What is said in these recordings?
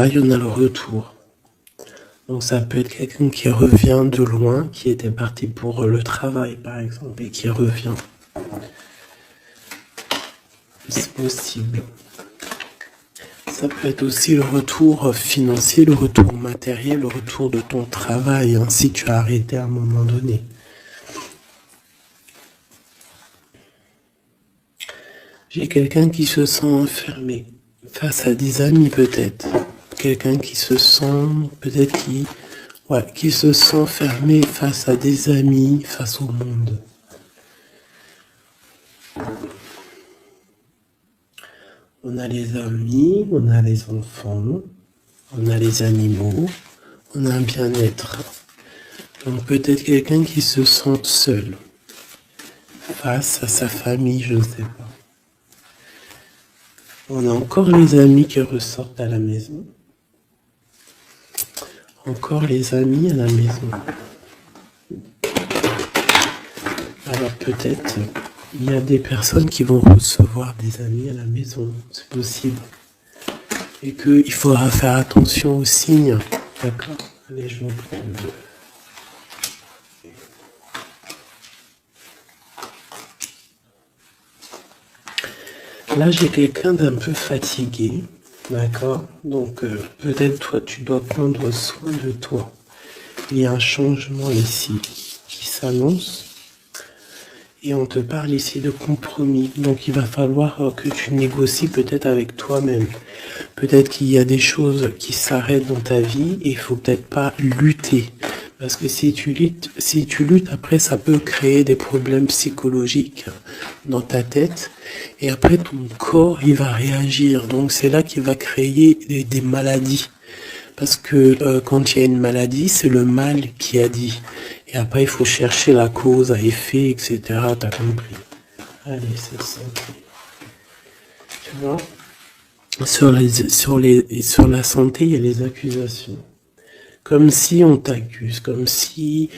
il y en a le retour. Donc ça peut être quelqu'un qui revient de loin, qui était parti pour le travail par exemple, et qui revient. C'est possible. Ça peut être aussi le retour financier, le retour matériel, le retour de ton travail, hein, si tu as arrêté à un moment donné. J'ai quelqu'un qui se sent enfermé face à des amis peut-être. Quelqu'un qui se sent, peut-être qui se sent fermé face à des amis, face au monde. On a les amis, on a les enfants, on a les animaux, on a un bien-être. Donc peut-être quelqu'un qui se sent seul face à sa famille, je ne sais pas. On a encore les amis qui ressortent à la maison. Encore les amis à la maison. Alors peut-être il y a des personnes qui vont recevoir des amis à la maison, c'est possible. Et qu'il faudra faire attention aux signes. D'accord? Allez, je vais prendre. Là, j'ai quelqu'un d'un peu fatigué. D'accord? Donc peut-être toi, tu dois prendre soin de toi. Il y a un changement ici qui s'annonce. Et on te parle ici de compromis. Donc il va falloir que tu négocies peut-être avec toi-même. Peut-être qu'il y a des choses qui s'arrêtent dans ta vie et il faut peut-être pas lutter. Parce que si tu luttes, après ça peut créer des problèmes psychologiques dans ta tête. Et après ton corps, il va réagir. Donc c'est là qu'il va créer des maladies. Parce que quand il y a une maladie, c'est le mal qui a dit. Et après, il faut chercher la cause à effet, etc. T'as compris? Allez, c'est ça. Tu vois? Sur la santé, il y a les accusations. Comme si on t'accuse, comme si...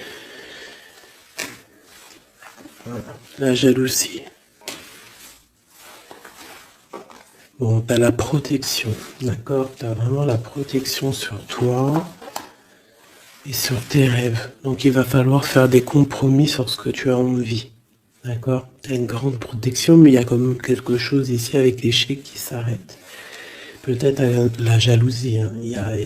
La jalousie. Bon, t'as la protection, d'accord? T'as vraiment la protection sur toi et sur tes rêves. Donc il va falloir faire des compromis sur ce que tu as envie. D'accord? T'as une grande protection, mais il y a quand même quelque chose ici avec l'échec qui s'arrête. Peut-être la jalousie. Hein.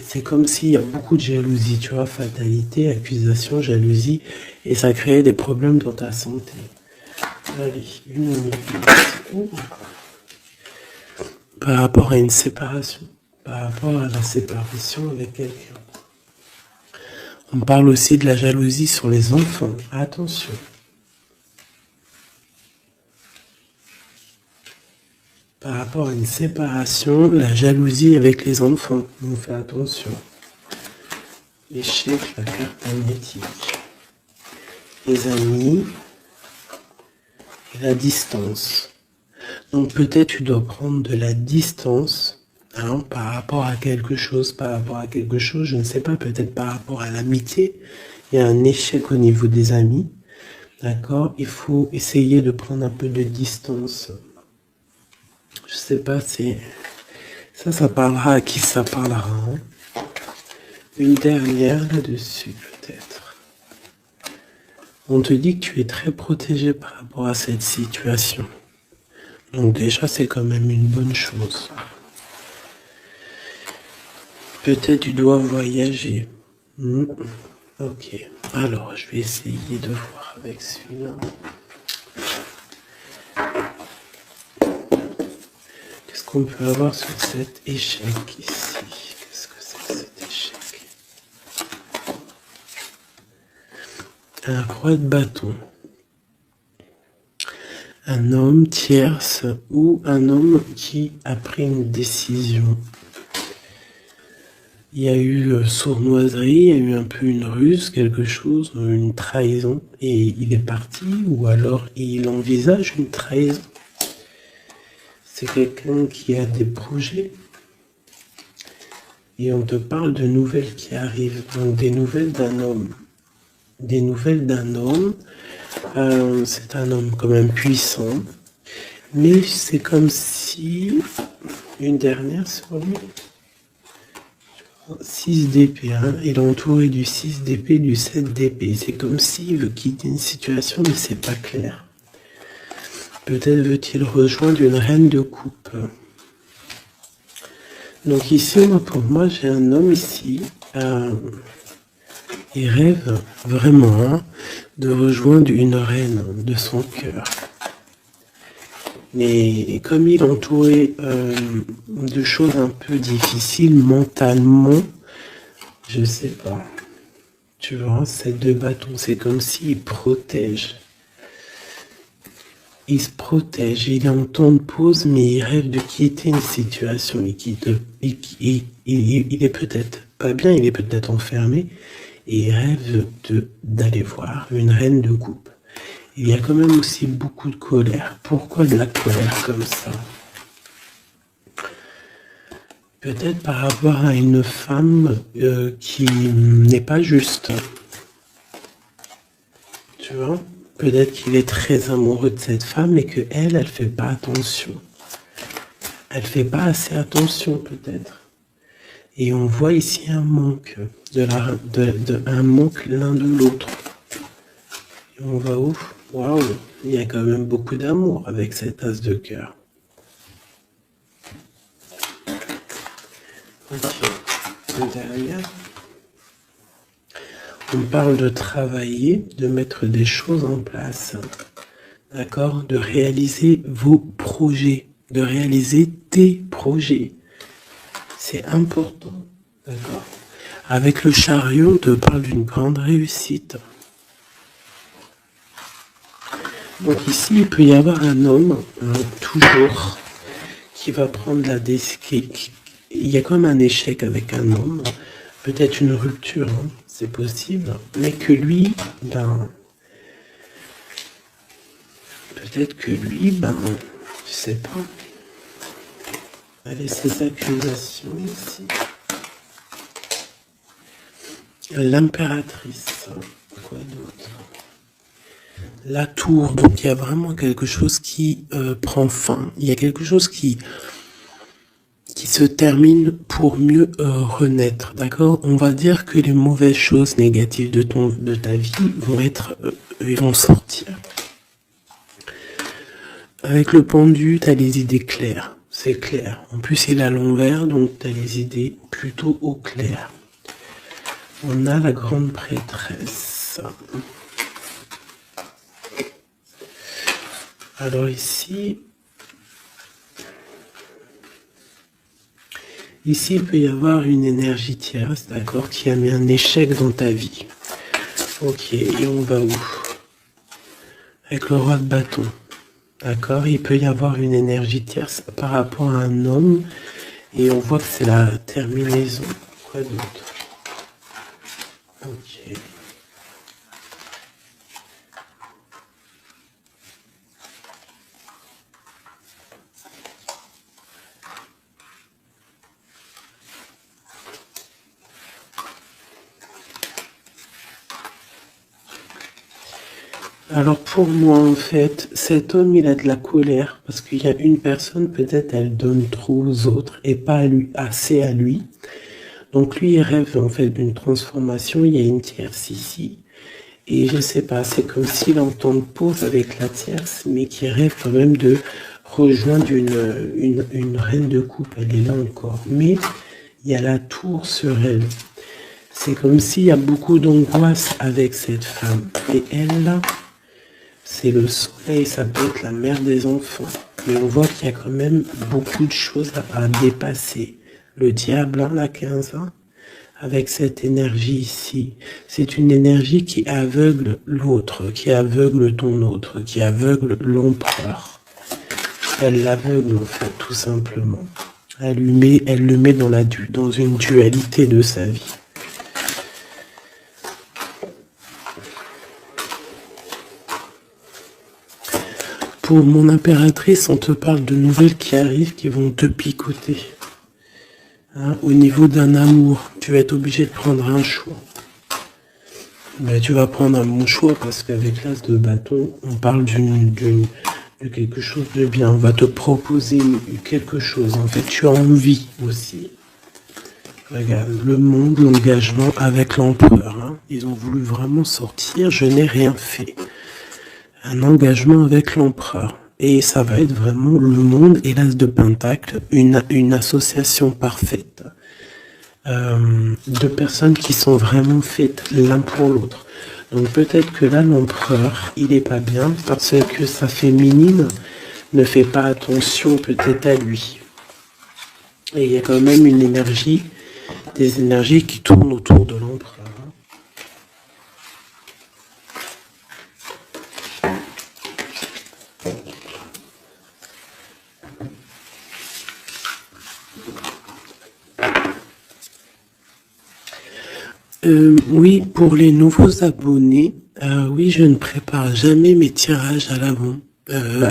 C'est comme s'il y a beaucoup de jalousie, tu vois, fatalité, accusation, jalousie, et ça crée des problèmes dans ta santé. Allez, une minute. Par rapport à une séparation, par rapport à la séparation avec quelqu'un. On parle aussi de la jalousie sur les enfants. Attention. Par rapport à une séparation, la jalousie avec les enfants. On fait attention. L'échec, la carte magnétique. Les amis et la distance. Donc peut-être tu dois prendre de la distance par rapport à quelque chose, je ne sais pas, peut-être par rapport à l'amitié. Il y a un échec au niveau des amis. D'accord? Il faut essayer de prendre un peu de distance. Je sais pas, ça parlera à qui ça parlera. Hein. Une dernière là-dessus, peut-être. On te dit que tu es très protégé par rapport à cette situation. Donc déjà, c'est quand même une bonne chose. Peut-être tu dois voyager. Ok. Alors, je vais essayer de voir avec celui-là. Qu'est-ce qu'on peut avoir sur cet échec ici? Qu'est-ce que c'est cet échec? Un roi de bâton. Un homme tierce ou un homme qui a pris une décision. Il y a eu sournoiserie, il y a eu un peu une ruse, quelque chose, une trahison, et il est parti, ou alors il envisage une trahison. C'est quelqu'un qui a des projets, et on te parle de nouvelles qui arrivent, donc des nouvelles d'un homme. Des nouvelles d'un homme, c'est un homme quand même puissant, mais c'est comme si, une dernière sur lui, 6 d'épée, hein. Il est entouré du 6 d'épée, du 7 d'épée. C'est comme s'il veut quitter une situation, mais c'est pas clair. Peut-être veut-il rejoindre une reine de coupe. Donc ici, pour moi, j'ai un homme ici. Il rêve vraiment, hein, de rejoindre une reine de son cœur. Mais comme il est entouré de choses un peu difficiles mentalement, je sais pas. Tu vois, ces 2 bâtons, c'est comme s'il protège. Il se protège, il est en temps de pause, mais il rêve de quitter une situation. Il est peut-être pas bien, il est peut-être enfermé, et il rêve d'aller voir une reine de coupe. Il y a quand même aussi beaucoup de colère. Pourquoi de la colère comme ça? Peut-être par rapport à une femme qui n'est pas juste. Tu vois? Peut-être qu'il est très amoureux de cette femme et qu'elle fait pas attention. Elle fait pas assez attention peut-être. Et on voit ici un manque, un manque l'un de l'autre. Et on va où? Waouh, il y a quand même beaucoup d'amour avec cet as de cœur. Ok, derrière. On parle de travailler, de mettre des choses en place, d'accord? De réaliser vos projets, de réaliser tes projets. C'est important, d'accord? Avec le chariot, on te parle d'une grande réussite. Donc ici, il peut y avoir un homme, toujours, qui va prendre la décision. Il y a comme un échec avec un homme, peut-être une rupture, hein, c'est possible, mais que lui, peut-être que lui, je sais pas. Allez, ces accusations ici. L'impératrice. Quoi d'autre? La tour. Donc il y a vraiment quelque chose qui prend fin. Il y a quelque chose qui se termine pour mieux renaître. D'accord? On va dire que les mauvaises choses négatives de ta vie vont sortir. Avec le pendu, tu as les idées claires. C'est clair. En plus, il est à l'envers, donc tu as les idées plutôt au clair. On a la grande prêtresse. Alors ici, il peut y avoir une énergie tierce, d'accord, qui a mis un échec dans ta vie. Ok, et on va où? Avec le roi de bâton. D'accord, il peut y avoir une énergie tierce par rapport à un homme, et on voit que c'est la terminaison. Quoi d'autre? Ok. Alors pour moi, en fait, cet homme, il a de la colère parce qu'il y a une personne, peut-être elle donne trop aux autres et pas assez à lui. Donc lui, il rêve en fait d'une transformation. Il y a une tierce ici. Et je sais pas, c'est comme s'il entend de pause avec la tierce, mais qui rêve quand même de rejoindre une reine de coupe. Elle est là encore. Mais il y a la tour sur elle. C'est comme s'il y a beaucoup d'angoisse avec cette femme. Et elle, là, c'est le soleil, ça peut être la mère des enfants. Mais on voit qu'il y a quand même beaucoup de choses à dépasser. Le diable, hein, la 15 ans, avec cette énergie ici. C'est une énergie qui aveugle l'autre, qui aveugle ton autre, qui aveugle l'empereur. Elle l'aveugle, en fait, tout simplement. Elle le met dans une dualité de sa vie. Pour mon impératrice, on te parle de nouvelles qui arrivent, qui vont te picoter. Hein, au niveau d'un amour, tu vas être obligé de prendre un choix. Mais tu vas prendre un bon choix parce qu'avec l'as de bâton, on parle de quelque chose de bien. On va te proposer quelque chose. En fait, tu as envie aussi. Regarde, le monde, l'engagement avec l'empereur. Hein. Ils ont voulu vraiment sortir, je n'ai rien fait. Un engagement avec l'empereur. Et ça va être vraiment le monde et l'as de Pentacle, une association parfaite. De personnes qui sont vraiment faites l'un pour l'autre. Donc peut-être que là, l'empereur, il est pas bien parce que sa féminine ne fait pas attention peut-être à lui. Et il y a quand même une énergie, des énergies qui tournent autour de l'empereur. Oui, pour les nouveaux abonnés, oui, je ne prépare jamais mes tirages à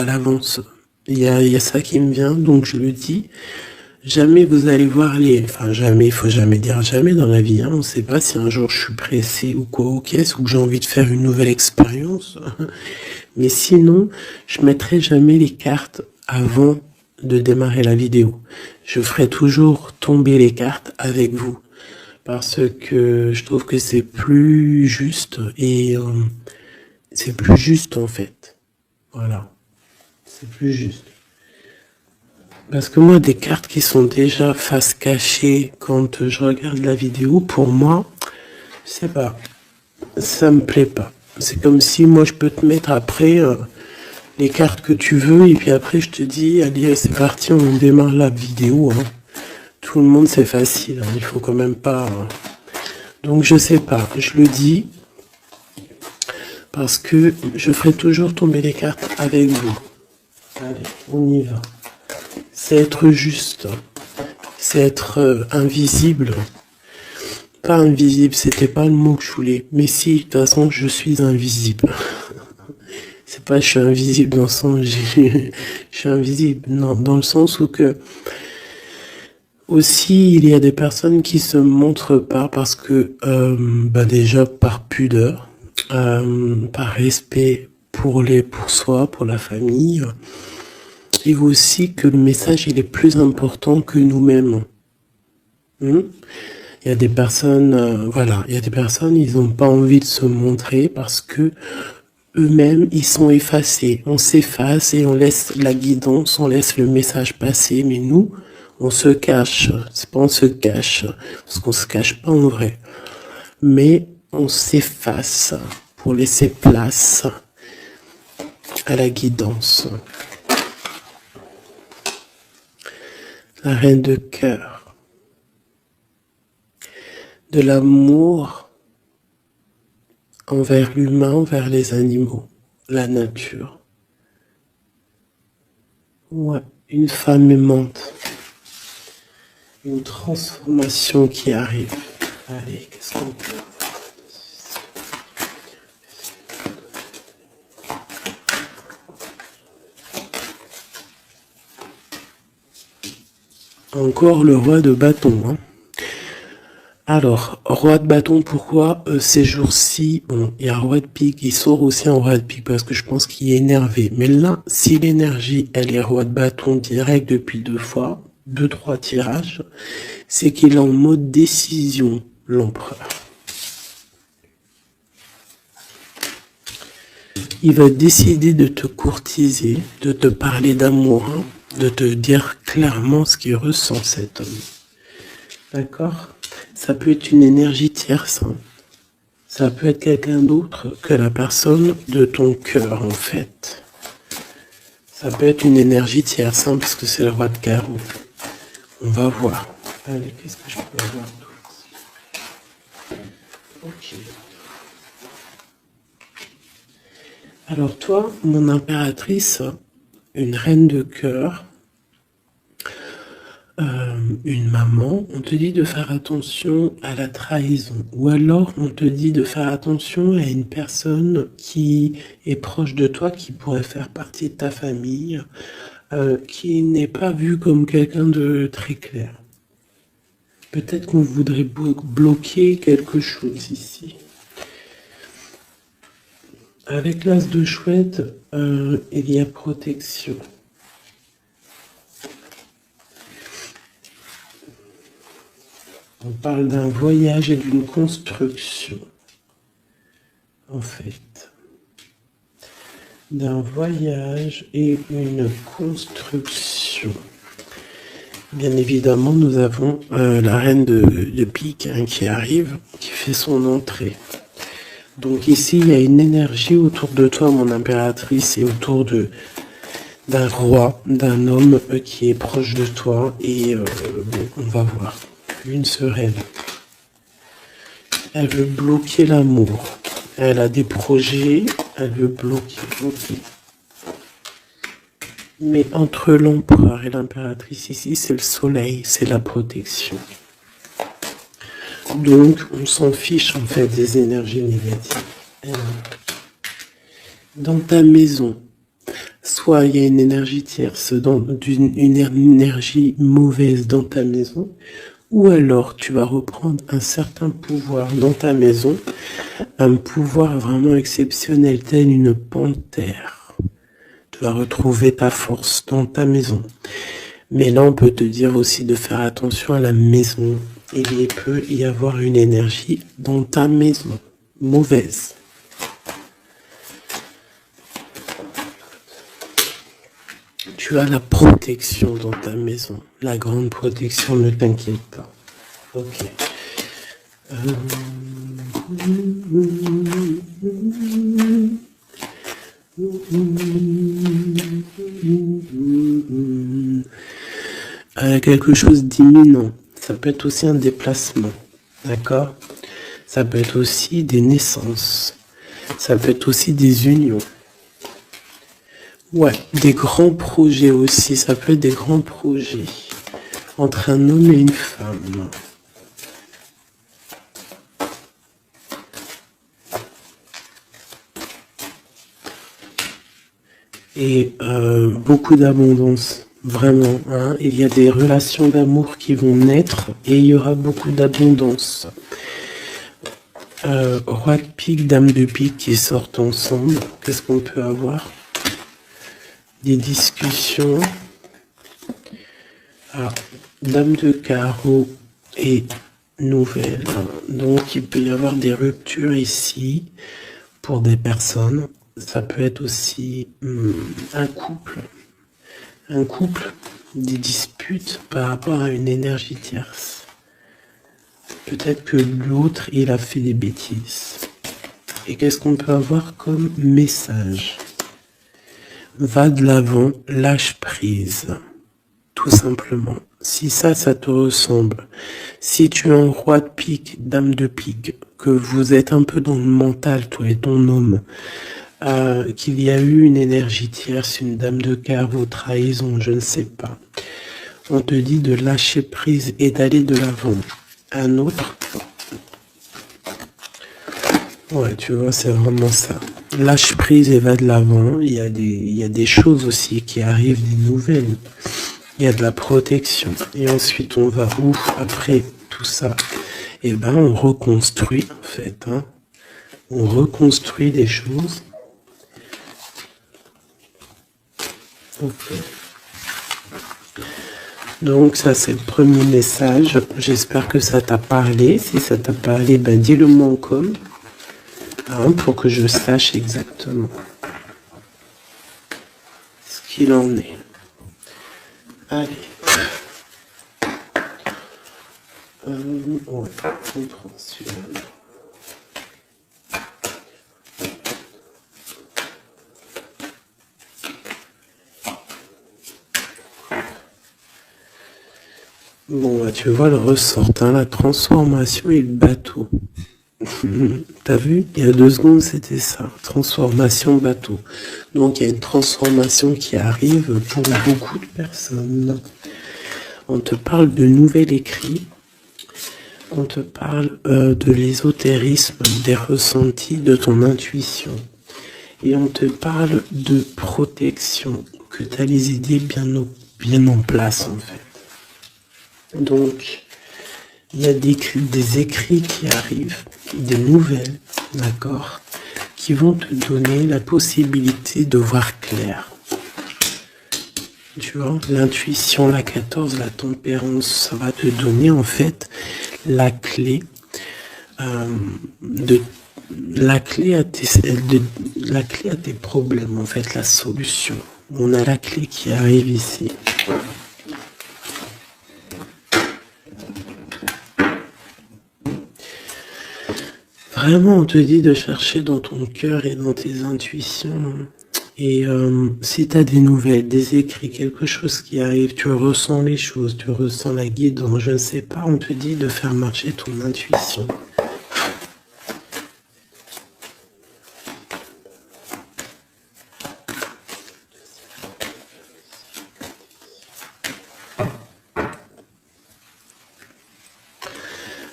l'avance. Il y a ça qui me vient, donc je le dis. Jamais vous allez voir enfin jamais, il faut jamais dire jamais dans la vie. Hein. On ne sait pas si un jour je suis pressé ou quoi aux caisses ou que j'ai envie de faire une nouvelle expérience. Mais sinon, je mettrai jamais les cartes avant de démarrer la vidéo. Je ferai toujours tomber les cartes avec vous. Parce que je trouve que c'est plus juste et c'est plus juste en fait. Voilà, c'est plus juste. Parce que moi, des cartes qui sont déjà face cachée quand je regarde la vidéo, pour moi, je sais pas, ça me plaît pas. C'est comme si moi je peux te mettre après les cartes que tu veux et puis après je te dis, allez, c'est parti, on démarre la vidéo. Hein. Tout le monde, c'est facile, hein, il faut quand même pas... Donc je sais pas, je le dis parce que je ferai toujours tomber les cartes avec vous. Allez, on y va. C'est être juste, c'est être invisible. Pas invisible, c'était pas le mot que je voulais. Mais si, de toute façon, je suis invisible. C'est pas je suis invisible dans le sens je suis invisible, non, dans le sens où que aussi, il y a des personnes qui se montrent pas parce que, déjà par pudeur, par respect pour soi, pour la famille, et aussi que le message il est plus important que nous-mêmes. Il y a des personnes, il y a des personnes, ils n'ont pas envie de se montrer parce que eux-mêmes, ils sont effacés. On s'efface et on laisse la guidance, on laisse le message passer, mais nous, on se cache. C'est pas on se cache, parce qu'on se cache pas en vrai. Mais on s'efface pour laisser place à la guidance. La reine de cœur. De l'amour envers l'humain, envers les animaux, la nature. Ouais, une femme aimante. Une transformation qui arrive. Allez, qu'est-ce qu'on peut avoir? Encore le roi de bâton. Hein. Alors, roi de bâton, pourquoi ces jours-ci, bon, il y a un roi de pique, il sort aussi un roi de pique parce que je pense qu'il est énervé. Mais là, si l'énergie, elle est roi de bâton direct depuis 2-3 tirages, c'est qu'il est en mode décision, l'empereur. Il va décider de te courtiser, de te parler d'amour, hein, de te dire clairement ce qu'il ressent cet homme. D'accord? Ça peut être une énergie tierce. Hein. Ça peut être quelqu'un d'autre que la personne de ton cœur, en fait. Ça peut être une énergie tierce, hein, parce que c'est le roi de carreau. On va voir. Allez, qu'est-ce que je peux avoir d'autre? Ok. Alors toi, mon impératrice, une reine de cœur, une maman, on te dit de faire attention à la trahison. Ou alors on te dit de faire attention à une personne qui est proche de toi, qui pourrait faire partie de ta famille, qui n'est pas vue comme quelqu'un de très clair. Peut-être qu'on voudrait bloquer quelque chose ici. Avec l'as de chouette, il y a protection. On parle d'un voyage et d'une construction, en fait. D'un voyage et une construction. Bien évidemment, nous avons la reine de pique qui arrive, qui fait son entrée. Donc ici, il y a une énergie autour de toi, mon impératrice, et autour d'un roi, d'un homme qui est proche de toi. Et bon, on va voir. Une sereine. Elle veut bloquer l'amour. Elle a des projets, elle veut bloquer. Okay. Mais entre l'empereur et l'impératrice ici, c'est le soleil, c'est la protection. Donc, on s'en fiche en fait des énergies négatives. Dans ta maison, soit il y a une énergie tierce, une énergie mauvaise dans ta maison, ou alors tu vas reprendre un certain pouvoir dans ta maison, un pouvoir vraiment exceptionnel, tel une panthère. Tu vas retrouver ta force dans ta maison. Mais là, on peut te dire aussi de faire attention à la maison. Il peut y avoir une énergie dans ta maison, mauvaise. Tu as la protection dans ta maison. La grande protection, ne t'inquiète pas. Ok. Quelque chose d'imminent. Ça peut être aussi un déplacement. D'accord? Ça peut être aussi des naissances. Ça peut être aussi des unions. Ouais, des grands projets aussi. Ça peut être des grands projets entre un homme et une femme. Et beaucoup d'abondance, vraiment. Hein. Il y a des relations d'amour qui vont naître et il y aura beaucoup d'abondance. Roi de pique, dame de pique qui sortent ensemble. Qu'est-ce qu'on peut avoir? Des discussions. Alors, dame de carreau et nouvelle. Donc, il peut y avoir des ruptures ici pour des personnes. Ça peut être aussi un couple, des disputes par rapport à une énergie tierce. Peut-être que l'autre, il a fait des bêtises. Et qu'est-ce qu'on peut avoir comme message? Va de l'avant, lâche prise. Tout simplement. Si ça te ressemble, si tu es un roi de pique, dame de pique, que vous êtes un peu dans le mental, toi et ton homme, qu'il y a eu une énergie tierce, une dame de carreau, trahison, je ne sais pas. On te dit de lâcher prise et d'aller de l'avant. Un autre. Ouais, tu vois, c'est vraiment ça. Lâche prise et va de l'avant. Il y a des choses aussi qui arrivent, des nouvelles. Il y a de la protection. Et ensuite, on va où après tout ça? Eh ben, on reconstruit, en fait. Hein. On reconstruit des choses. Okay. Donc ça c'est le premier message. J'espère que ça t'a parlé. Si ça t'a parlé, ben dis-le moi en com. Hein, pour que je sache exactement ce qu'il en est. Allez. Ouais, compréhension. Bon, bah, tu vois le ressort, hein, la transformation et le bateau. T'as vu? Il y a 2 secondes, c'était ça. Transformation bateau. Donc, il y a une transformation qui arrive pour beaucoup de personnes. On te parle de nouvel écrit. On te parle de l'ésotérisme, des ressentis, de ton intuition. Et on te parle de protection, que tu as les idées bien en place, en fait. Donc, il y a des écrits qui arrivent, des nouvelles, d'accord, qui vont te donner la possibilité de voir clair. Tu vois, l'intuition, la 14, la tempérance, ça va te donner en fait la clé de la clé à tes problèmes, en fait, la solution. On a la clé qui arrive ici. Vraiment, on te dit de chercher dans ton cœur et dans tes intuitions. Et si tu as des nouvelles, des écrits, quelque chose qui arrive, tu ressens les choses, tu ressens la guidance, je ne sais pas, on te dit de faire marcher ton intuition.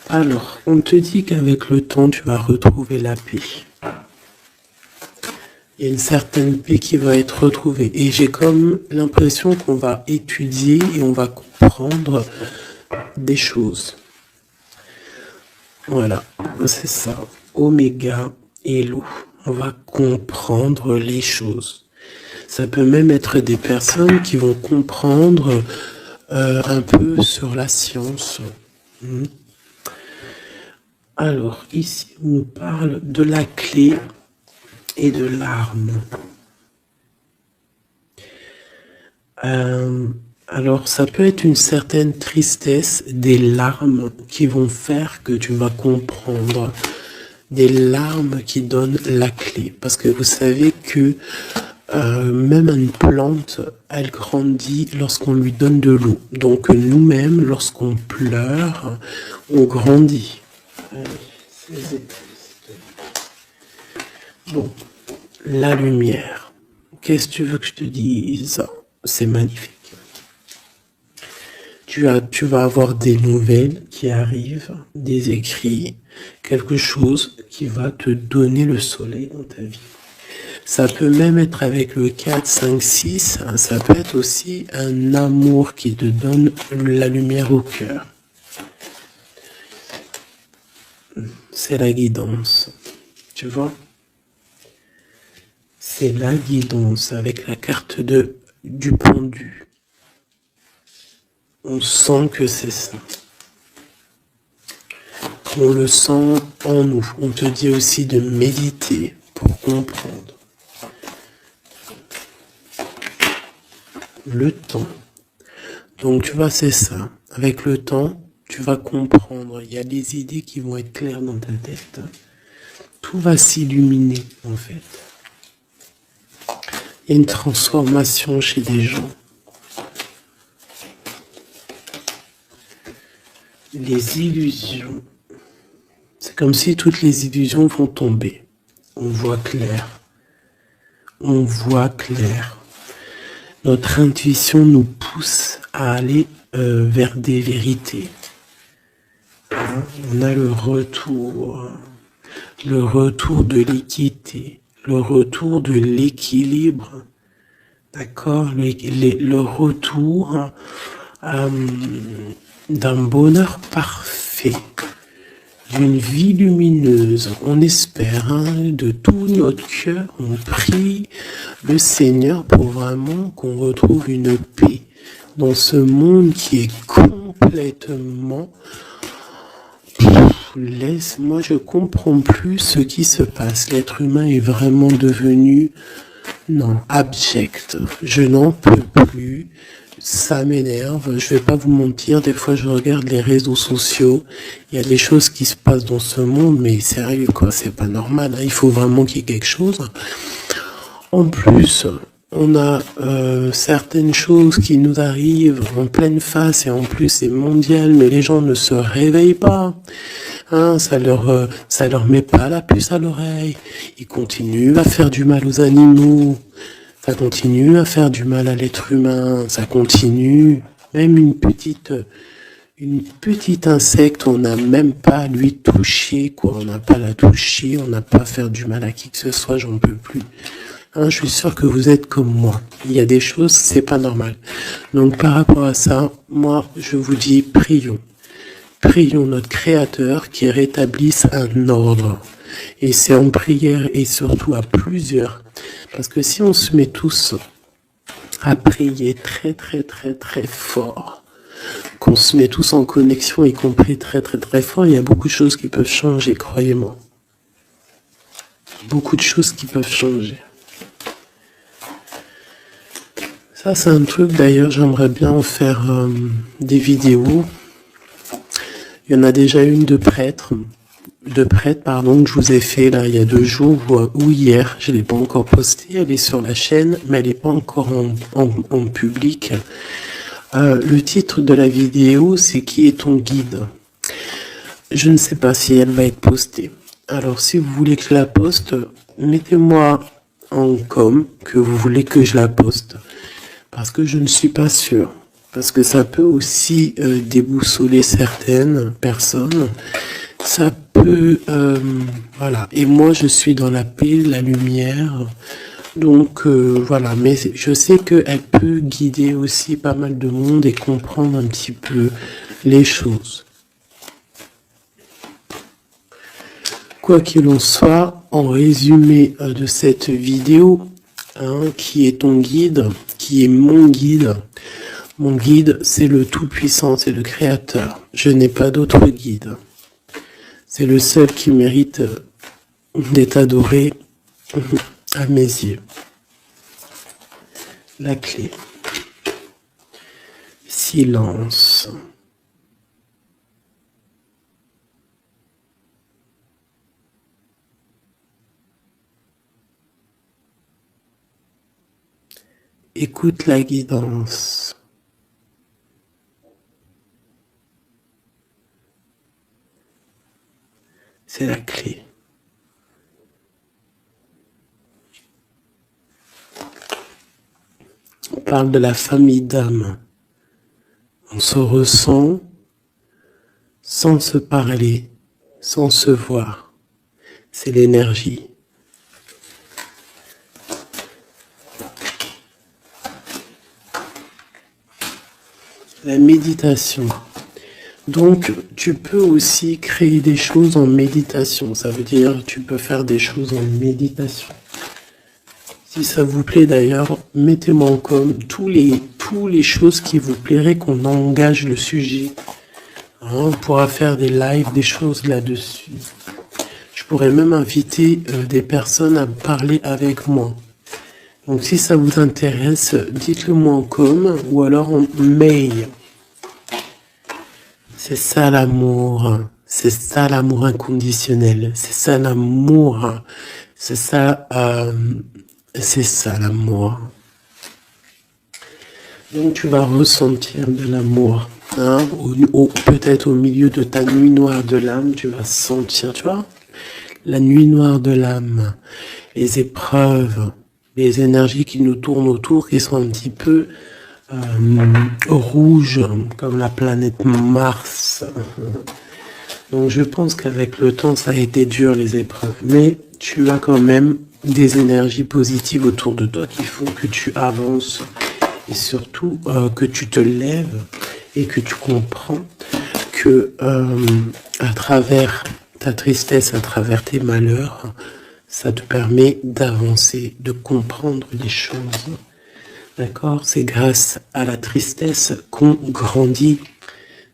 Alors, on te dit qu'avec le temps, tu vas retrouver la paix. Il y a une certaine paix qui va être retrouvée. Et j'ai comme l'impression qu'on va étudier et on va comprendre des choses. Voilà, c'est ça. Oméga et l'eau. On va comprendre les choses. Ça peut même être des personnes qui vont comprendre un peu sur la science. Alors, ici, on nous parle de la clé et de l'arme. Alors, ça peut être une certaine tristesse, des larmes qui vont faire que tu vas comprendre. Des larmes qui donnent la clé. Parce que vous savez que même une plante, elle grandit lorsqu'on lui donne de l'eau. Donc, nous-mêmes, lorsqu'on pleure, on grandit. Bon, la lumière. Qu'est-ce que tu veux que je te dise? C'est magnifique. Tu vas avoir des nouvelles qui arrivent, des écrits, quelque chose qui va te donner le soleil dans ta vie. Ça peut même être avec le 4, 5, 6, ça peut être aussi un amour qui te donne la lumière au cœur. C'est la guidance, tu vois? C'est la guidance avec la carte du pendu. On sent que c'est ça. On le sent en nous. On te dit aussi de méditer pour comprendre. Le temps. Donc tu vois, c'est ça. Avec le temps, tu vas comprendre. Il y a des idées qui vont être claires dans ta tête. Tout va s'illuminer, en fait. Il y a une transformation chez des gens. Les illusions. C'est comme si toutes les illusions vont tomber. On voit clair. On voit clair. Notre intuition nous pousse à aller vers des vérités. On a le retour de l'équité, le retour de l'équilibre, d'accord, le retour d'un bonheur parfait, d'une vie lumineuse. On espère, de tout notre cœur, on prie le Seigneur pour vraiment qu'on retrouve une paix dans ce monde qui est complètement... Moi, je comprends plus ce qui se passe. L'être humain est vraiment devenu, abject. Je n'en peux plus. Ça m'énerve. Je vais pas vous mentir. Des fois, je regarde les réseaux sociaux. Il y a des choses qui se passent dans ce monde, mais sérieux, quoi. C'est pas normal. Il faut vraiment qu'il y ait quelque chose. En plus, on a certaines choses qui nous arrivent en pleine face et en plus c'est mondial, mais les gens ne se réveillent pas. Ça leur met pas la puce à l'oreille. Ils continuent à faire du mal aux animaux. Ça continue à faire du mal à l'être humain. Ça continue. Même une petite insecte, on n'a même pas à lui toucher, quoi. On n'a pas à la toucher. On n'a pas à faire du mal à qui que ce soit. J'en peux plus. Je suis sûr que vous êtes comme moi. Il y a des choses, c'est pas normal. Donc par rapport à ça, moi, je vous dis, prions. Prions notre Créateur qui rétablisse un ordre. Et c'est en prière et surtout à plusieurs. Parce que si on se met tous à prier très très très très fort, qu'on se met tous en connexion, y compris très très très fort, il y a beaucoup de choses qui peuvent changer, croyez-moi. Beaucoup de choses qui peuvent changer. Ça, c'est un truc, d'ailleurs, j'aimerais bien en faire des vidéos. Il y en a déjà une de prêtre, pardon, que je vous ai fait là il y a 2 jours ou hier. Je l'ai pas encore postée, elle est sur la chaîne, mais elle n'est pas encore en public. Le titre de la vidéo, c'est Qui est ton guide? Je ne sais pas si elle va être postée. Alors, si vous voulez que je la poste, mettez-moi en com que vous voulez que je la poste. Parce que je ne suis pas sûr. Parce que ça peut aussi déboussoler certaines personnes. Ça peut... voilà. Et moi, je suis dans la paix, la lumière. Donc, voilà. Mais je sais qu'elle peut guider aussi pas mal de monde et comprendre un petit peu les choses. Quoi qu'il en soit, en résumé de cette vidéo, qui est ton guide, qui est mon guide. Mon guide, c'est le Tout-Puissant, c'est le Créateur. Je n'ai pas d'autre guide. C'est le seul qui mérite d'être adoré à mes yeux. La clé. Silence. Écoute la guidance. C'est la clé. On parle de la famille d'âme. On se ressent sans se parler, sans se voir. C'est l'énergie. La méditation. Donc, tu peux aussi créer des choses en méditation. Ça veut dire, tu peux faire des choses en méditation. Si ça vous plaît d'ailleurs, mettez-moi en com tous les choses qui vous plairaient qu'on engage le sujet. On pourra faire des lives, des choses là-dessus. Je pourrais même inviter des personnes à parler avec moi. Donc si ça vous intéresse, dites-le moi en com ou alors en mail. C'est ça l'amour. C'est ça l'amour inconditionnel. C'est ça l'amour. C'est ça l'amour. Donc tu vas ressentir de l'amour. Peut-être au milieu de ta nuit noire de l'âme, tu vas sentir, tu vois, la nuit noire de l'âme, les épreuves, les énergies qui nous tournent autour, qui sont un petit peu rouges, comme la planète Mars. Donc je pense qu'avec le temps, ça a été dur les épreuves, mais tu as quand même des énergies positives autour de toi qui font que tu avances et surtout que tu te lèves et que tu comprends que à travers ta tristesse, à travers tes malheurs, ça te permet d'avancer, de comprendre les choses. D'accord? C'est grâce à la tristesse qu'on grandit.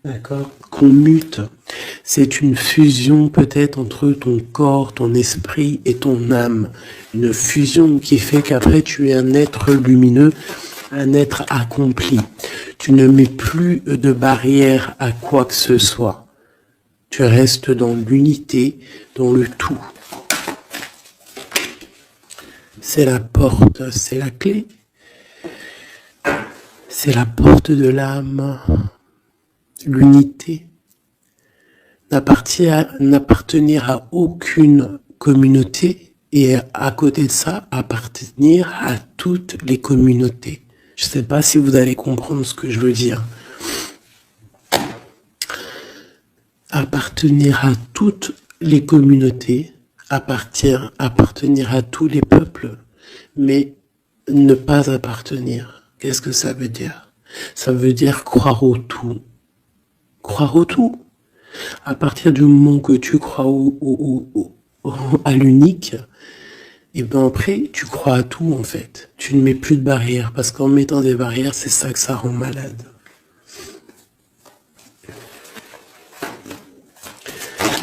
D'accord? Qu'on mute. C'est une fusion peut-être entre ton corps, ton esprit et ton âme. Une fusion qui fait qu'après tu es un être lumineux, un être accompli. Tu ne mets plus de barrière à quoi que ce soit. Tu restes dans l'unité, dans le tout. C'est la porte, c'est la clé. C'est la porte de l'âme. L'unité. N'appartenir à aucune communauté et à côté de ça, appartenir à toutes les communautés. Je ne sais pas si vous allez comprendre ce que je veux dire. Appartenir à toutes les communautés, appartenir à tous les peuples, mais ne pas appartenir. Qu'est-ce que ça veut dire? Ça veut dire croire au tout. Croire au tout. À partir du moment que tu crois à l'unique, et ben après, tu crois à tout en fait. Tu ne mets plus de barrières, parce qu'en mettant des barrières, c'est ça que ça rend malade.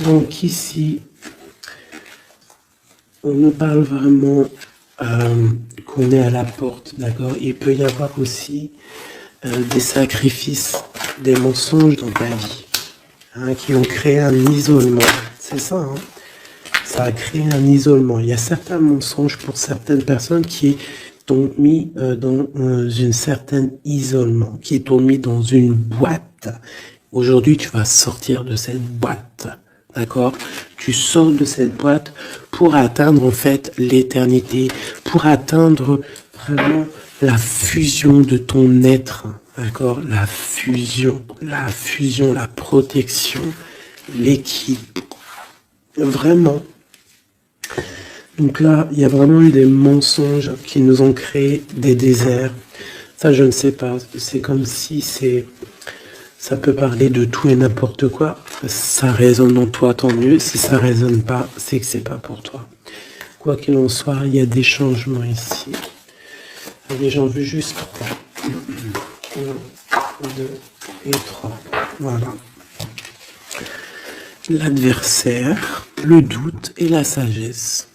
Donc ici, on nous parle vraiment qu'on est à la porte, d'accord? Il peut y avoir aussi des sacrifices, des mensonges dans ta vie, hein, qui ont créé un isolement. C'est ça, hein? Ça a créé un isolement. Il y a certains mensonges pour certaines personnes qui t'ont mis dans une certaine isolement, qui t'ont mis dans une boîte. Aujourd'hui, tu vas sortir de cette boîte. D'accord? Tu sors de cette boîte pour atteindre en fait l'éternité, pour atteindre vraiment la fusion de ton être. D'accord? La fusion, la protection, l'équilibre. Vraiment. Donc là, il y a vraiment eu des mensonges qui nous ont créé des déserts. Ça, je ne sais pas. C'est comme si ça peut parler de tout et n'importe quoi. Ça résonne en toi, tant mieux. Si ça résonne pas, c'est que c'est pas pour toi. Quoi qu'il en soit, il y a des changements ici. Allez, j'en veux juste 3. 1, 2 et 3. Voilà. L'adversaire, le doute et la sagesse.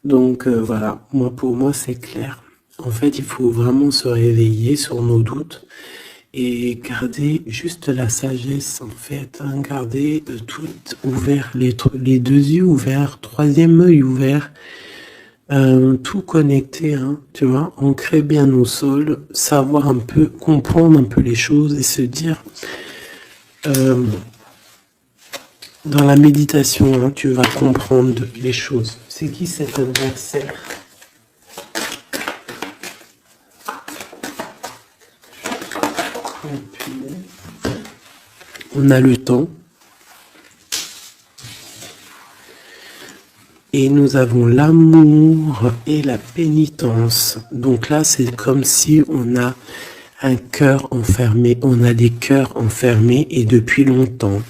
Donc voilà, pour moi c'est clair. En fait, il faut vraiment se réveiller sur nos doutes et garder juste la sagesse en fait, hein, garder tout ouvert, les deux yeux ouverts, troisième œil ouvert, tout connecté, hein, tu vois, ancrer bien nos sols, savoir un peu, comprendre un peu les choses et se dire, dans la méditation, hein, tu vas comprendre les choses. C'est qui cet adversaire? On a le temps. Et nous avons l'amour et la pénitence. Donc là, c'est comme si on a un cœur enfermé. On a des cœurs enfermés et depuis longtemps.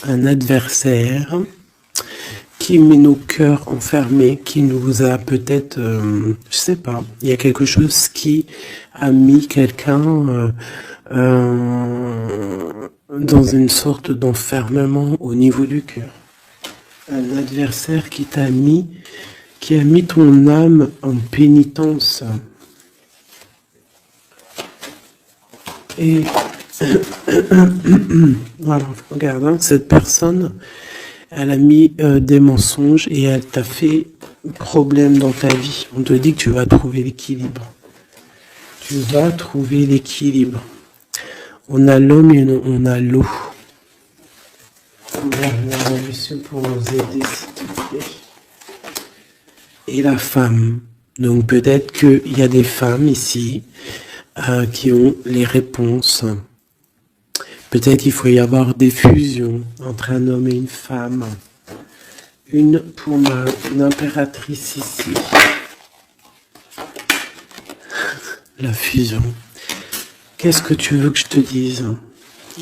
Un adversaire qui met nos cœurs enfermés, qui nous a peut-être, je sais pas, il y a quelque chose qui a mis quelqu'un dans une sorte d'enfermement au niveau du cœur. Un adversaire qui a mis ton âme en pénitence. Et voilà, regarde, hein, cette personne, elle a mis des mensonges et elle t'a fait problème dans ta vie. On te dit que tu vas trouver l'équilibre. Tu vas trouver l'équilibre. On a l'homme et on a l'eau. Monsieur pour nous aider, s'il te plaît. Et la femme. Donc peut-être qu'il y a des femmes ici qui ont les réponses. Peut-être qu'il faut y avoir des fusions entre un homme et une femme. Une pour une impératrice ici. La fusion. Qu'est-ce que tu veux que je te dise?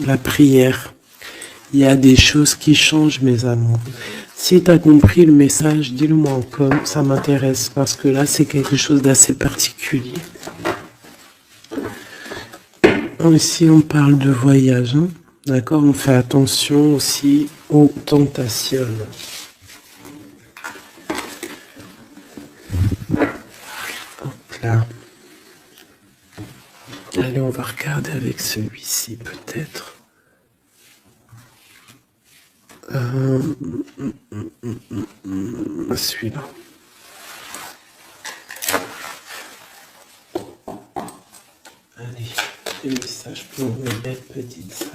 La prière. Il y a des choses qui changent, mes amours. Si tu as compris le message, dis-le-moi encore, ça m'intéresse, parce que là, c'est quelque chose d'assez particulier. Ici, on parle de voyage, hein? D'accord? On fait attention aussi aux tentations. Hop là. Allez, on va regarder avec celui-ci, peut-être. Celui-là. Allez, des messages pour mes belles petites sœurs.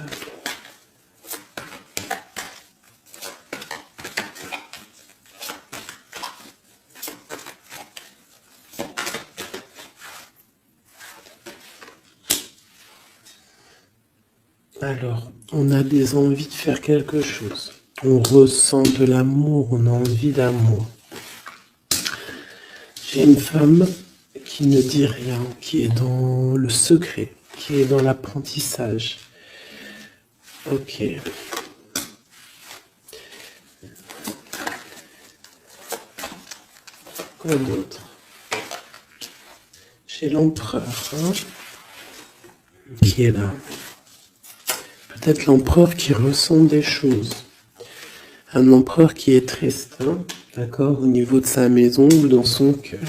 Alors, on a des envies de faire quelque chose. On ressent de l'amour, on a envie d'amour. J'ai une femme qui ne dit rien, qui est dans le secret, qui est dans l'apprentissage. Ok. Quoi d'autre? J'ai l'empereur, hein, qui est là. peut-être l'empereur qui ressent des choses. Un empereur qui est très sain, d'accord, au niveau de sa maison ou dans son cœur.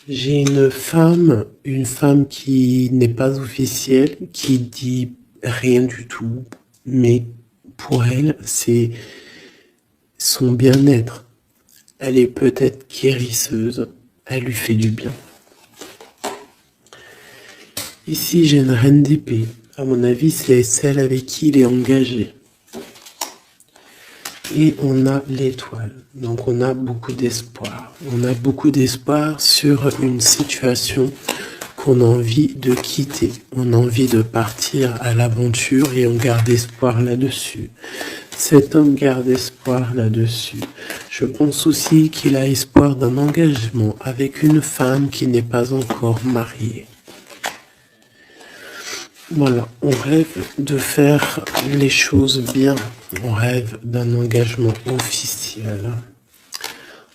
J'ai une femme qui n'est pas officielle, qui dit rien du tout, mais pour elle, c'est son bien-être. Elle est peut-être guérisseuse, elle lui fait du bien. Ici, j'ai une reine d'épée. À mon avis, c'est celle avec qui il est engagé. Et on a l'étoile. Donc on a beaucoup d'espoir. On a beaucoup d'espoir sur une situation qu'on a envie de quitter. On a envie de partir à l'aventure et on garde espoir là-dessus. Cet homme garde espoir là-dessus. Je pense aussi qu'il a espoir d'un engagement avec une femme qui n'est pas encore mariée. Voilà, on rêve de faire les choses bien. On rêve d'un engagement officiel.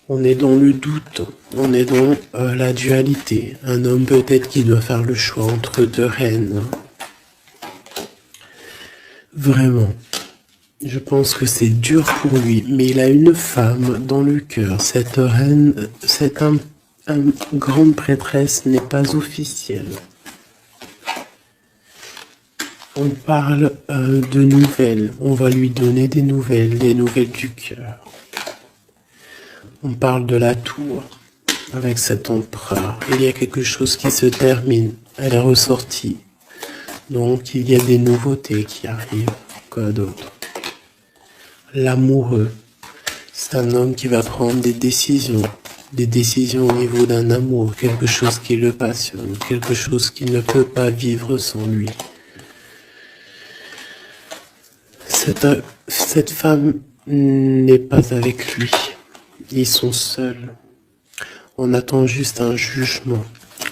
On est dans le doute, on est dans la dualité. Un homme peut-être qui doit faire le choix entre deux reines. Vraiment, je pense que c'est dur pour lui, mais il a une femme dans le cœur. Cette reine, cette grande prêtresse n'est pas officielle. On parle de nouvelles, on va lui donner des nouvelles du cœur. On parle de la tour avec cet empereur. Il y a quelque chose qui se termine, elle est ressortie. Donc il y a des nouveautés qui arrivent. Quoi d'autre? L'amoureux, c'est un homme qui va prendre des décisions au niveau d'un amour, quelque chose qui le passionne, quelque chose qu'il ne peut pas vivre sans lui. Cette femme n'est pas avec lui. Ils sont seuls. On attend juste un jugement.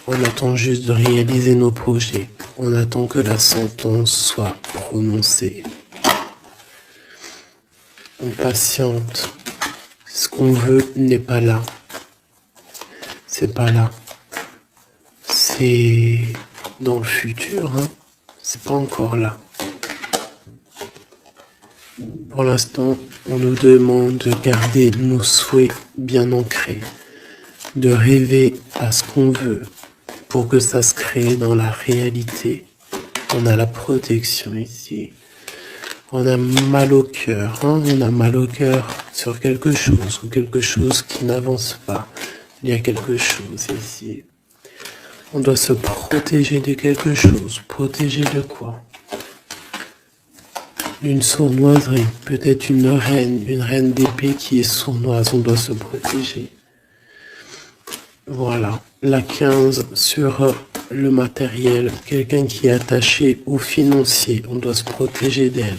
On attend juste de réaliser nos projets. On attend que la sentence soit prononcée. On patiente. Ce qu'on veut n'est pas là. C'est pas là. C'est dans le futur, hein. C'est pas encore là. Pour l'instant, on nous demande de garder nos souhaits bien ancrés, de rêver à ce qu'on veut pour que ça se crée dans la réalité. On a la protection ici. On a mal au cœur, hein? On a mal au cœur sur quelque chose ou quelque chose qui n'avance pas. Il y a quelque chose ici. On doit se protéger de quelque chose. Protéger de quoi? Une sournoiserie, peut-être une reine d'épée qui est sournoise, on doit se protéger. Voilà, la 15 sur le matériel, quelqu'un qui est attaché au financier, on doit se protéger d'elle.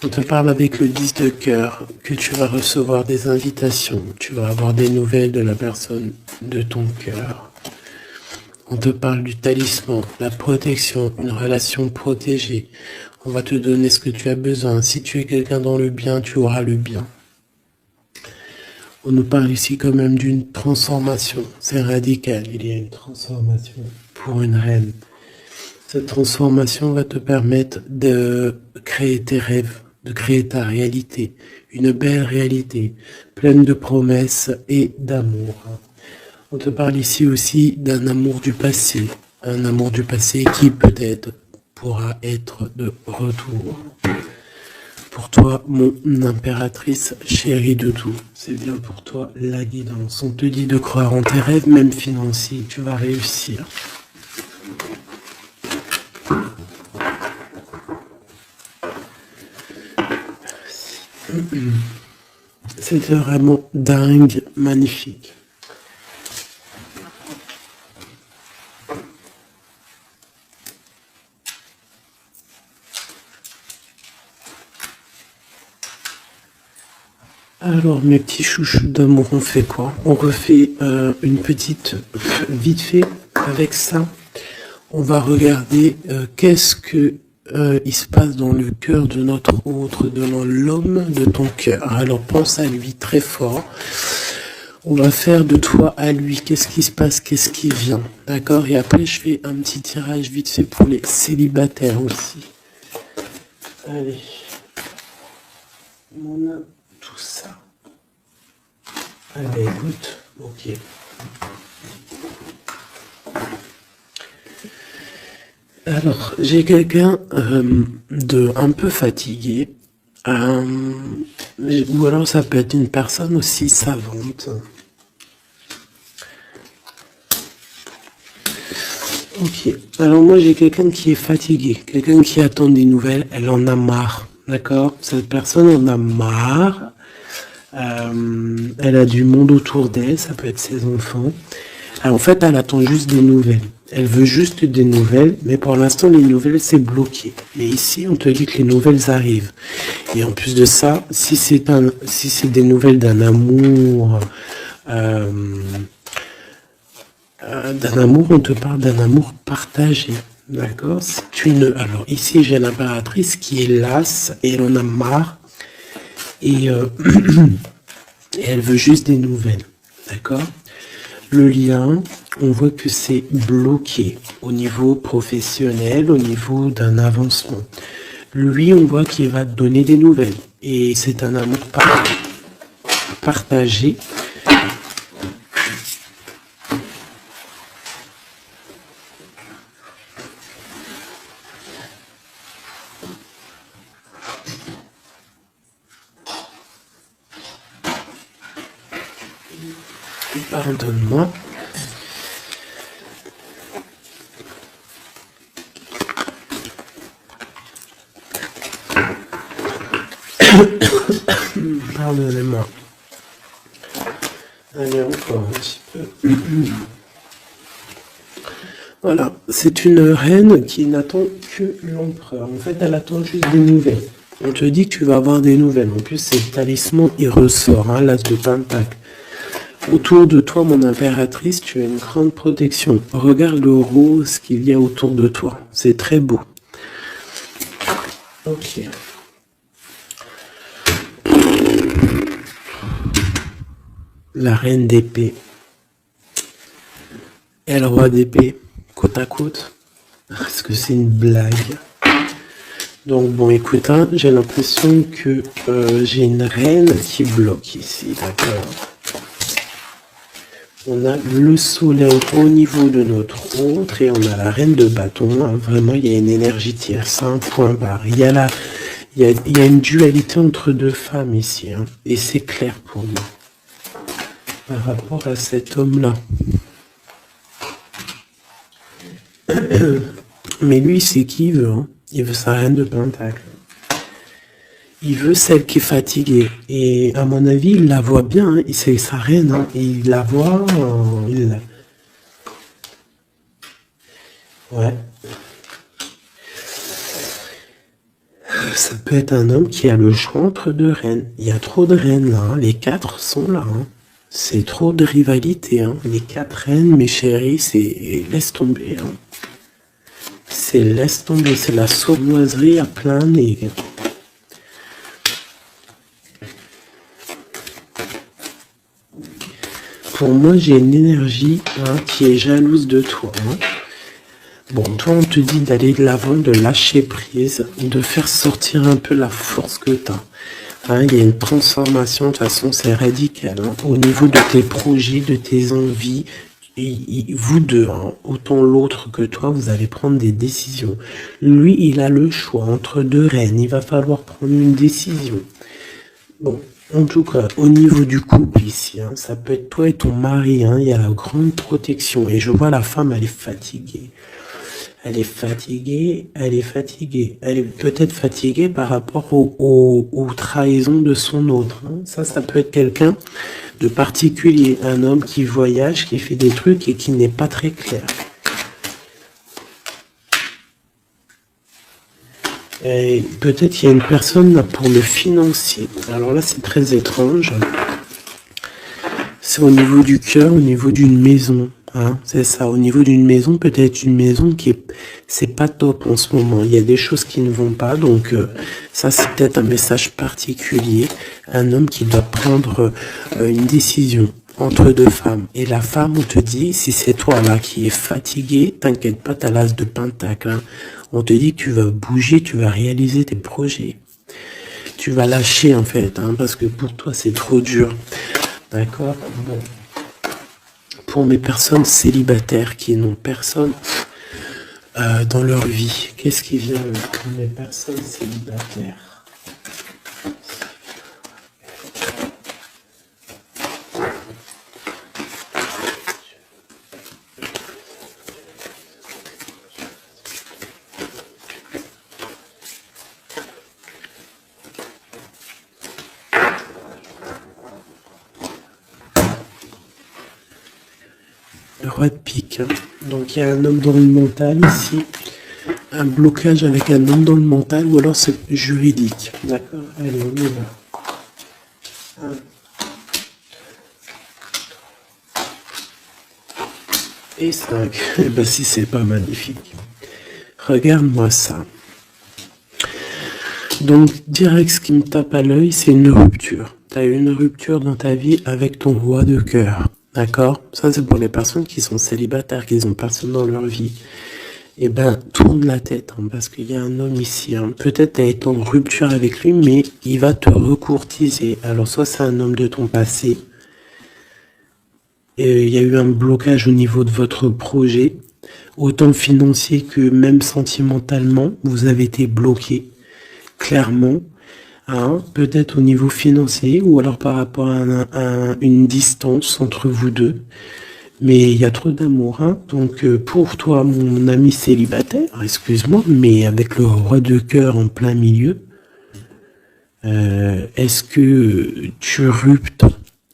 On te parle avec le 10 de cœur, que tu vas recevoir des invitations, tu vas avoir des nouvelles de la personne de ton cœur. On te parle du talisman, la protection, une relation protégée. On va te donner ce que tu as besoin. Si tu es quelqu'un dans le bien, tu auras le bien. On nous parle ici quand même d'une transformation. C'est radical, il y a une transformation pour une reine. Cette transformation va te permettre de créer tes rêves, de créer ta réalité. Une belle réalité, pleine de promesses et d'amour. On te parle ici aussi d'un amour du passé. Un amour du passé qui peut-être pourra être de retour. Pour toi, mon impératrice chérie de tout, c'est bien pour toi la guidance. On te dit de croire en tes rêves, même financiers, tu vas réussir. C'était vraiment dingue, magnifique. Alors, mes petits chouchous d'amour, on fait quoi? On refait une petite, vite fait, avec ça. On va regarder qu'est-ce que il se passe dans le cœur de notre autre, dans l'homme de ton cœur. Alors, pense à lui très fort. On va faire de toi à lui. Qu'est-ce qui se passe? Qu'est-ce qui vient? D'accord? Et après, je fais un petit tirage vite fait pour les célibataires aussi. Allez. On a tout ça. Allez, écoute. Ok. Alors, j'ai quelqu'un de un peu fatigué. Ou alors ça peut être une personne aussi savante. Ok, alors moi j'ai quelqu'un qui est fatigué, quelqu'un qui attend des nouvelles, elle en a marre, d'accord? Cette personne en a marre, elle a du monde autour d'elle, ça peut être ses enfants. Alors, en fait, elle attend juste des nouvelles. Elle veut juste des nouvelles, mais pour l'instant, les nouvelles, c'est bloqué. Mais ici, on te dit que les nouvelles arrivent. Et en plus de ça, si c'est des nouvelles d'un amour, on te parle d'un amour partagé. D'accord? Alors, ici, j'ai l'impératrice qui est lasse et elle en a marre. Et, et elle veut juste des nouvelles. D'accord? Le lien, on voit que c'est bloqué au niveau professionnel, au niveau d'un avancement. Lui, on voit qu'il va te donner des nouvelles. Et c'est un amour partagé. Pardonne-moi. Pardonnez-moi. Allez, encore un petit peu. Voilà, c'est une reine qui n'attend que l'empereur. En fait, elle attend juste des nouvelles. On te dit que tu vas avoir des nouvelles. En plus, c'est le talisman, il ressort, hein, l'as de pentacle. Autour de toi, mon impératrice, tu as une grande protection. Regarde le rose qu'il y a autour de toi. C'est très beau. Ok. La reine d'épée. Et le roi d'épée, côte à côte. Est-ce que c'est une blague? Donc bon, écoute, hein, j'ai l'impression que j'ai une reine qui bloque ici, d'accord? On a le soleil au niveau de notre autre et on a la reine de bâton. Hein. Vraiment, il y a une énergie tierce, un point barre. Il y a une dualité entre deux femmes ici. Hein. Et c'est clair pour nous. Par rapport à cet homme-là. Mais lui, c'est qui il veut. Hein. Il veut sa reine de pentacle. Il veut celle qui est fatiguée. Et à mon avis, il la voit bien. Hein. C'est sa reine. Hein. Et il la voit. Ouais. Ça peut être un homme qui a le chantre de reine. Il y a trop de reines là. Hein. Les 4 sont là. Hein. C'est trop de rivalité. Hein. Les 4 reines, mes chéris, c'est laisse tomber. Hein. C'est laisse tomber. C'est la sournoiserie à plein nez. Pour moi, j'ai une énergie qui est jalouse de toi. Hein. Bon, toi, on te dit d'aller de l'avant, de lâcher prise, de faire sortir un peu la force que tu as. Hein, il y a une transformation, de toute façon, c'est radical. Hein, au niveau de tes projets, de tes envies, vous deux, hein, autant l'autre que toi, vous allez prendre des décisions. Lui, il a le choix entre 2 reines. Il va falloir prendre une décision. Bon. En tout cas, au niveau du couple ici, hein, ça peut être toi et ton mari, hein, il y a la grande protection. Et je vois la femme, elle est fatiguée. Elle est fatiguée, elle est fatiguée. Elle est peut-être fatiguée par rapport aux trahisons de son autre. Hein. Ça peut être quelqu'un de particulier. Un homme qui voyage, qui fait des trucs et qui n'est pas très clair. Et peut-être il y a une personne là pour le financier. Alors là, c'est très étrange. C'est au niveau du cœur, au niveau d'une maison. Hein, c'est ça, au niveau d'une maison, peut-être une maison c'est pas top en ce moment. Il y a des choses qui ne vont pas, donc ça c'est peut-être un message particulier. Un homme qui doit prendre une décision entre deux femmes. Et la femme, on te dit, si c'est toi là qui es fatigué, t'inquiète pas, t'as l'as de pentacle. Hein. On te dit que tu vas bouger, tu vas réaliser tes projets. Tu vas lâcher en fait, hein, parce que pour toi c'est trop dur. D'accord? Bon. Pour mes personnes célibataires qui n'ont personne dans leur vie, qu'est-ce qui vient pour mes personnes célibataires? Le roi de pique. Hein. Donc il y a un homme dans le mental ici. Un blocage avec un homme dans le mental ou alors c'est juridique. D'accord? Allez, on y va. Et 5. Et ben si c'est pas magnifique. Regarde-moi ça. Donc direct ce qui me tape à l'œil, c'est une rupture. Tu as eu une rupture dans ta vie avec ton roi de cœur. D'accord? Ça, c'est pour les personnes qui sont célibataires, qui n'ont personne dans leur vie. Eh ben, tourne la tête, hein, parce qu'il y a un homme ici. Hein. Peut-être tu as été en rupture avec lui, mais il va te recourtiser. Alors, soit c'est un homme de ton passé, et il y a eu un blocage au niveau de votre projet, autant financier que même sentimentalement, vous avez été bloqué, clairement. Hein, peut-être au niveau financier ou alors par rapport à une distance entre vous deux. Mais il y a trop d'amour. Hein. Donc pour toi, mon ami célibataire, excuse-moi, mais avec le roi de cœur en plein milieu, est-ce que tu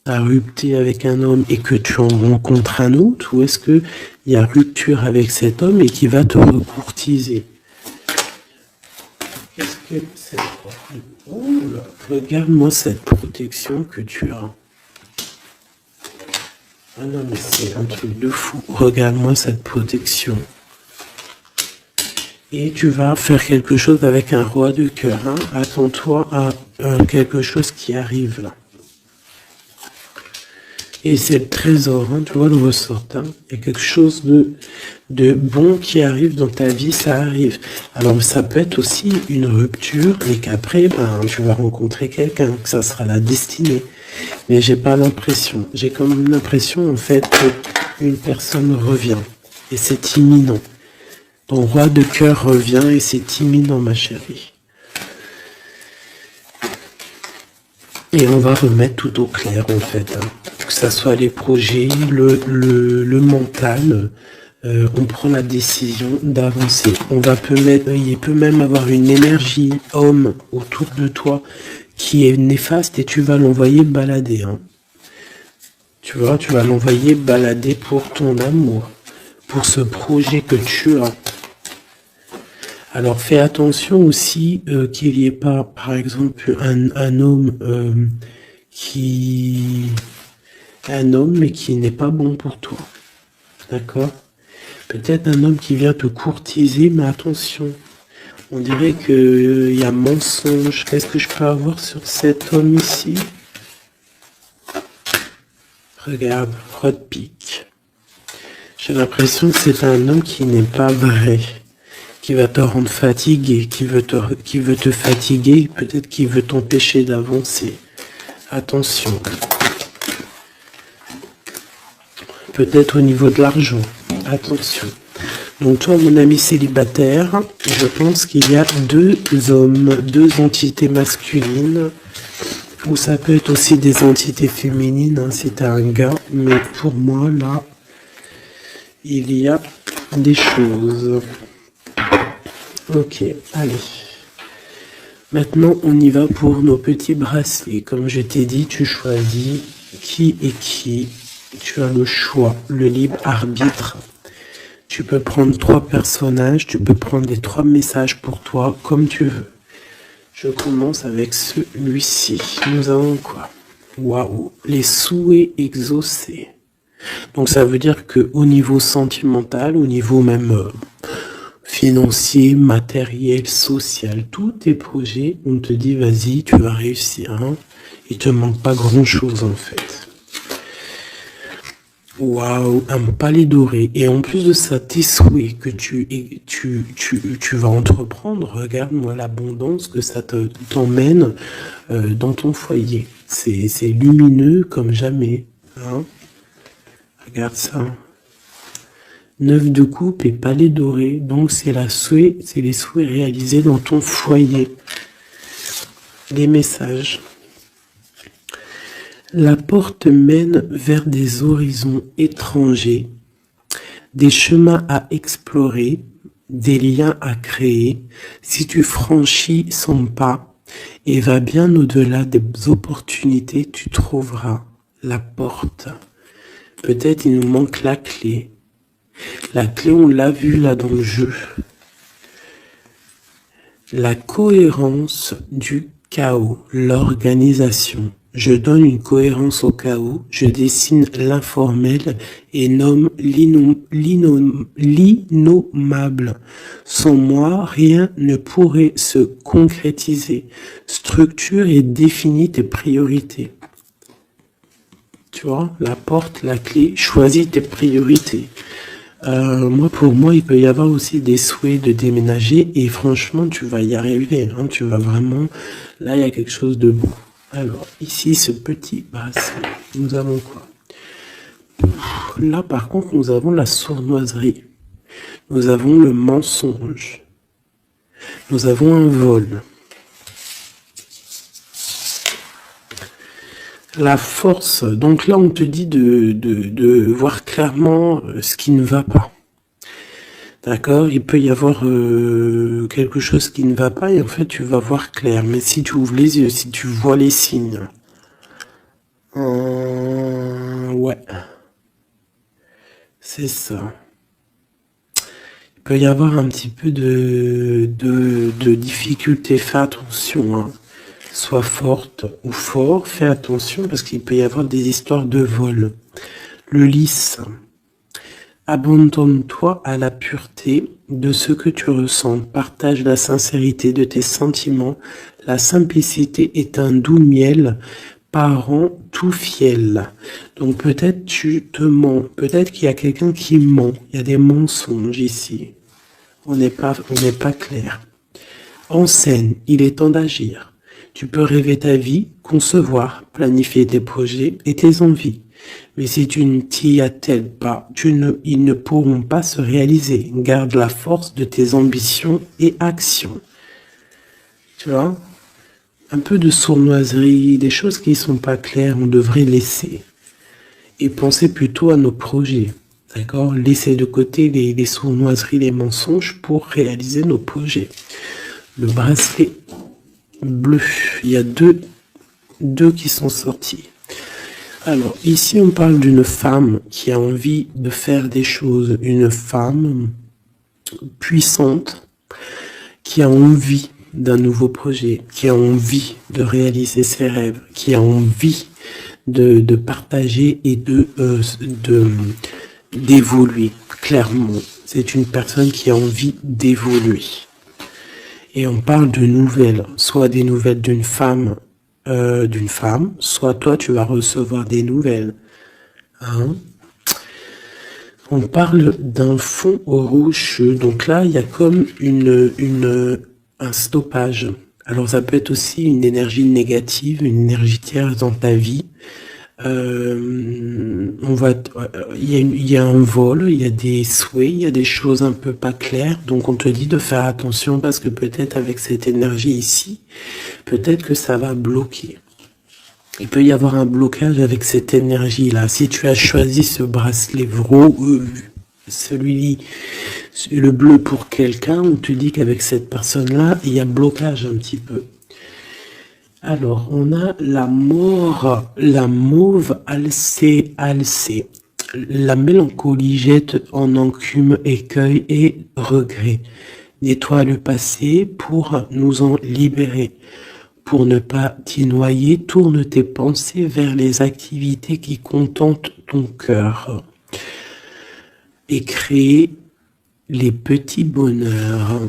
as rupté avec un homme et que tu en rencontres un autre, ou est-ce que il y a rupture avec cet homme et qui va te recourtiser? Qu'est-ce que c'est? Oh là, regarde-moi cette protection que tu as. Ah non, mais c'est un truc de fou. Regarde-moi cette protection. Et tu vas faire quelque chose avec un roi de cœur. Hein. Attends-toi à quelque chose qui arrive là. Et c'est le trésor, hein, tu vois, le ressort. Hein. Il y a quelque chose de bon qui arrive dans ta vie, ça arrive. Alors ça peut être aussi une rupture et qu'après, ben, tu vas rencontrer quelqu'un, que ça sera la destinée. Mais j'ai pas l'impression. J'ai quand même l'impression, en fait, qu'une personne revient. Et c'est imminent. Ton roi de cœur revient et c'est imminent, ma chérie. Et on va remettre tout au clair, en fait. Hein. Que ça soit les projets, le mental, on prend la décision d'avancer. Il peut même avoir une énergie homme autour de toi qui est néfaste et tu vas l'envoyer balader. Hein. Tu vois, tu vas l'envoyer balader pour ton amour, pour ce projet que tu as. Alors fais attention aussi qu'il n'y ait pas, par exemple, un homme mais qui n'est pas bon pour toi. D'accord? Peut-être un homme qui vient te courtiser, mais attention. On dirait qu'il y a mensonge. Qu'est-ce que je peux avoir sur cet homme ici? Regarde, roi de pique. J'ai l'impression que c'est un homme qui n'est pas vrai. Qui va te rendre fatigué, qui veut te fatiguer, peut-être qu'il veut t'empêcher d'avancer. Attention. Peut-être au niveau de l'argent. Attention. Donc toi, mon ami célibataire, je pense qu'il y a deux hommes, deux entités masculines, ou ça peut être aussi des entités féminines, hein, si t'es un gars, mais pour moi, là, il y a des choses. Ok, allez. Maintenant, on y va pour nos petits bracelets. Comme je t'ai dit, tu choisis qui est qui. Tu as le choix, le libre arbitre. Tu peux prendre 3 personnages, tu peux prendre les 3 messages pour toi, comme tu veux. Je commence avec celui-ci. Nous avons quoi? Waouh, les souhaits exaucés. Donc ça veut dire que au niveau sentimental, au niveau même financier, matériel, social, tous tes projets, on te dit vas-y, tu vas réussir. Hein. Il te manque pas grand-chose en fait. Waouh, un palais doré. Et en plus de ça, tes souhaits que tu vas entreprendre, regarde-moi l'abondance que ça t'emmène dans ton foyer. C'est lumineux comme jamais. Hein. Regarde ça. 9 de coupe et palais doré. Donc c'est les souhaits réalisés dans ton foyer. Les messages. La porte mène vers des horizons étrangers, des chemins à explorer, des liens à créer. Si tu franchis son pas et vas bien au-delà des opportunités, tu trouveras la porte. Peut-être il nous manque la clé. La clé, on l'a vu là dans le jeu. La cohérence du chaos, l'organisation. Je donne une cohérence au chaos, je dessine l'informel et nomme l'innommable. Sans moi, rien ne pourrait se concrétiser. Structure et définis tes priorités. Tu vois, la porte, la clé, choisis tes priorités. Pour moi, il peut y avoir aussi des souhaits de déménager et franchement, tu vas y arriver. Hein, tu vas vraiment... Là, il y a quelque chose de beau. Alors, ici, ce petit bracelet, nous avons quoi? Là, par contre, nous avons la sournoiserie. Nous avons le mensonge. Nous avons un vol. La force. Donc là, on te dit de voir clairement ce qui ne va pas. D'accord, il peut y avoir quelque chose qui ne va pas et en fait tu vas voir clair. Mais si tu ouvres les yeux, si tu vois les signes, ouais, c'est ça. Il peut y avoir un petit peu de difficulté. Fais attention, hein. Sois forte ou fort, fais attention parce qu'il peut y avoir des histoires de vol. Le lys. Abandonne-toi à la pureté de ce que tu ressens. Partage la sincérité de tes sentiments. La simplicité est un doux miel, parent tout fiel. Donc peut-être tu te mens. Peut-être qu'il y a quelqu'un qui ment. Il y a des mensonges ici. On n'est pas clair. En scène, il est temps d'agir. Tu peux rêver ta vie, concevoir, planifier tes projets et tes envies. Mais si tu ne t'y attelles pas, ils ne pourront pas se réaliser. Garde la force de tes ambitions et actions. Tu vois? Un peu de sournoiserie, des choses qui ne sont pas claires, on devrait laisser. Et penser plutôt à nos projets. D'accord? Laisser de côté les sournoiseries, les mensonges pour réaliser nos projets. Le bracelet bleu, il y a deux qui sont sortis. Alors, ici, on parle d'une femme qui a envie de faire des choses. Une femme puissante qui a envie d'un nouveau projet, qui a envie de réaliser ses rêves, qui a envie de partager et d'évoluer. Clairement, c'est une personne qui a envie d'évoluer. Et on parle de nouvelles, soit des nouvelles d'une femme, soit toi tu vas recevoir des nouvelles. Hein? On parle d'un fond rocheux, donc là il y a comme un stoppage. Alors ça peut être aussi une énergie négative, une énergie tierce dans ta vie. Il y a un vol, il y a des souhaits, il y a des choses un peu pas claires, donc on te dit de faire attention parce que peut-être avec cette énergie ici, peut-être que ça va bloquer. Il peut y avoir un blocage avec cette énergie-là. Si tu as choisi ce bracelet celui-ci, le bleu pour quelqu'un, on te dit qu'avec cette personne-là, il y a blocage un petit peu. Alors, on a la mauve alcée. La mélancolie jette en enclume écueil et regret. Nettoie le passé pour nous en libérer. Pour ne pas t'y noyer, tourne tes pensées vers les activités qui contentent ton cœur. Et crée les petits bonheurs.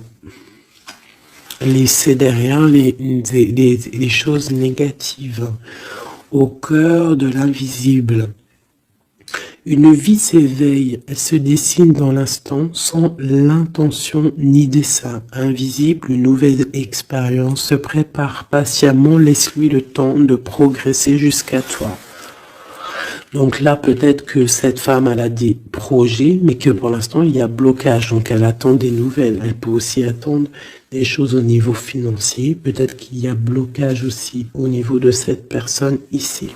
Laisser derrière les choses négatives au cœur de l'invisible. Une vie s'éveille, elle se dessine dans l'instant sans l'intention ni dessein. Invisible, une nouvelle expérience se prépare patiemment, laisse-lui le temps de progresser jusqu'à toi. Donc là, peut-être que cette femme, elle a des projets, mais que pour l'instant, il y a blocage. Donc elle attend des nouvelles. Elle peut aussi attendre des choses au niveau financier. Peut-être qu'il y a blocage aussi au niveau de cette personne ici.